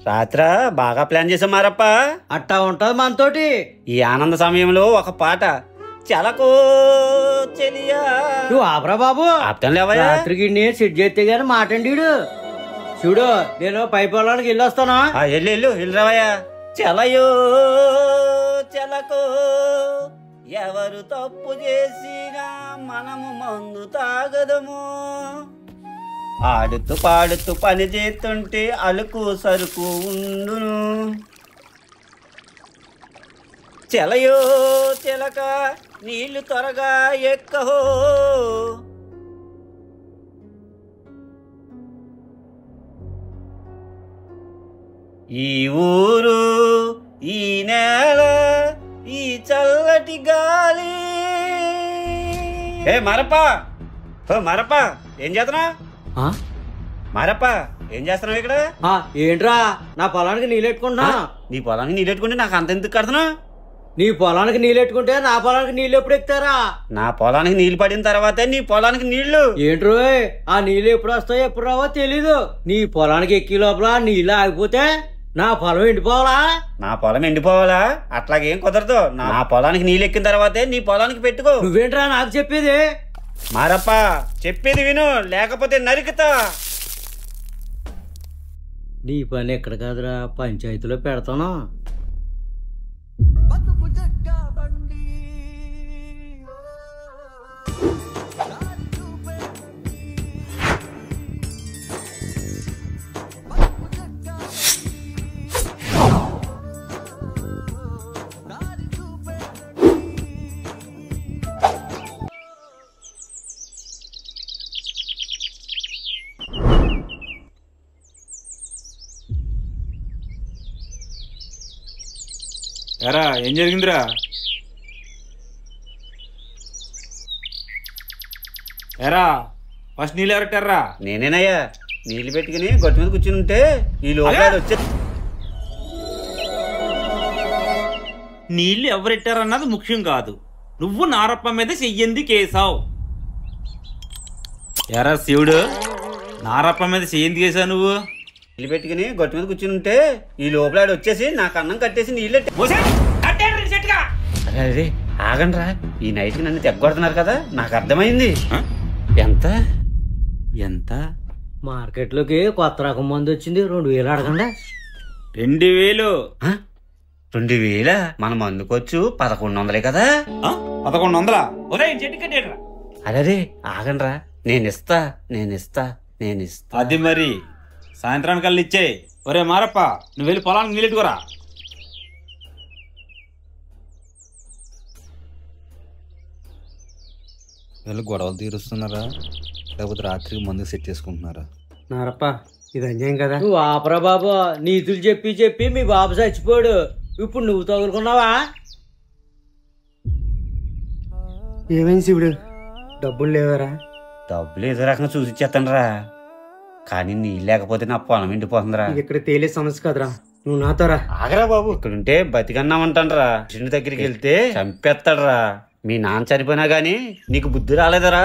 రాత్ర బాగా ప్లాన్ చేసాం మారప్ప. అట్టా ఉంటది మనతోటి. ఈ ఆనంద సమయంలో ఒక పాట చలకో చెలియా. నువ్వు ఆపరా బాబు. ఆప్తాను లేవయ్యా. రాత్రికి నేను సెట్ చేస్తే గానీ మాటండి. చూడు నేను పై పొలానికి వెళ్ళొస్తాను. వెళ్ళు రావయ్యా. చలయో చలకో ఎవరు తప్పు చేసినా మనము మందు తాగదము. ఆడుతూ పాడుతూ పని చేస్తుంటే అలుకు సరుకు ఉండును. చెలయో చెలక నీళ్లు త్వరగా ఎక్కహో. ఈ ఊరు ఈ నేల ఈ చల్లటి గాలి. మరప్ప ఏం చేస్తున్నావు? మారప్ప ఏం చేస్తున్నావు ఇక్కడ? ఏంట్రా నా పొలానికి నీళ్ళెట్టుకుంటున్నా. నీ పొలానికి నీళ్ళెట్టుకుంటే నాకు అంత ఎందుకు కడుతున్నావు? నీ పొలానికి నీళ్ళెట్టుకుంటే నా పొలానికి నీళ్ళు ఎప్పుడు ఎక్కుతారా? నా పొలానికి నీళ్లు పడిన తర్వాతే నీ పొలానికి నీళ్లు. ఏంట్రో ఆ నీళ్ళు ఎప్పుడు వస్తాయో ఎప్పుడు రావో తెలీదు. నీ పొలానికి ఎక్కి లోపల నీళ్ళు ఆగిపోతే నా పొలం ఎండిపోవాలా? నా పొలం ఎండిపోవాలా? అట్లాగేం కుదరదు. నా పొలానికి నీళ్ళు ఎక్కిన తర్వాతే నీ పొలానికి పెట్టుకో. నువ్వేంట్రా నాకు చెప్పేది? మారప్ప చెప్పేది విను, లేకపోతే నరికుతా. నీ పని ఎక్కడ కాదురా, పంచాయతీలో పెడతాను. ఎరా ఏం జరిగిందిరా? ఎరా ఫస్ట్ నీళ్ళు ఎవరెట్టారా? నేనేనయ్యా. నీళ్లు పెట్టుకుని గొట్టు మీద కూర్చుని ఉంటే ఈ లోపల వచ్చే. నీళ్లు ఎవరెట్టారన్నది ముఖ్యం కాదు, నువ్వు నారప్ప మీద చెయ్యింది కేసావు. ఎరా శివుడు, నారప్ప మీద చెయ్యింది కేసావు నువ్వు? నీళ్ళు పెట్టుకుని గొట్టు మీద కూర్చుని ఉంటే ఈ లోపల వచ్చేసి నాకు అన్నం కట్టేసి నీళ్ళు. అరే ఆగండ్రా, ఈ నైట్కి నన్ను తెగ్గొడుతున్నారు కదా, నాకు అర్థమైంది. ఎంత ఎంత మార్కెట్లోకి కొత్త రకం మందు వచ్చింది, 2000 అడగండి. 2000? 2000? మన మందుకొచ్చు 1100 కదా. 1100? ఉదయం చెట్టు కట్టేట్రా. అరే ఆగండ్రా, నేనిస్తా. అది మరి సాయంత్రానికి కల్లా ఇచ్చేయి. ఒరే మారప్ప, నువ్వు వెళ్ళి పొలానికి నీళ్ళెట్టుకోరా. వీళ్ళు గొడవలు తీరుస్తున్నారా, లేకపోతే రాత్రికి మందుకు సెట్ చేసుకుంటున్నారా? నారప్ప ఇది అన్యాయం కదా. నువ్వు ఆపరా బాబు, నీతులు చెప్పి చెప్పి మీ బాబు చచ్చిపోయాడు, ఇప్పుడు నువ్వు తగులుకున్నావా? ఏమైంది శివుడు, డబ్బులు లేవరా? డబ్బులు ఏదో రకంగా చూసి ఇచ్చేస్తాను రా, కానీ నీళ్ళు లేకపోతే నా పొలం ఎండిపోతుందిరా. ఇక్కడ తేలే సమస్య కదరా, నువ్వు నాతో రా. ఆగరా బాబు, ఇక్కడుంటే బతికన్నామంటాను రా. దగ్గరికి వెళ్తే చంపేస్తాడు రా. మీ నాన్న చనిపోయినా గానీ నీకు బుద్ధి రాలేదరా?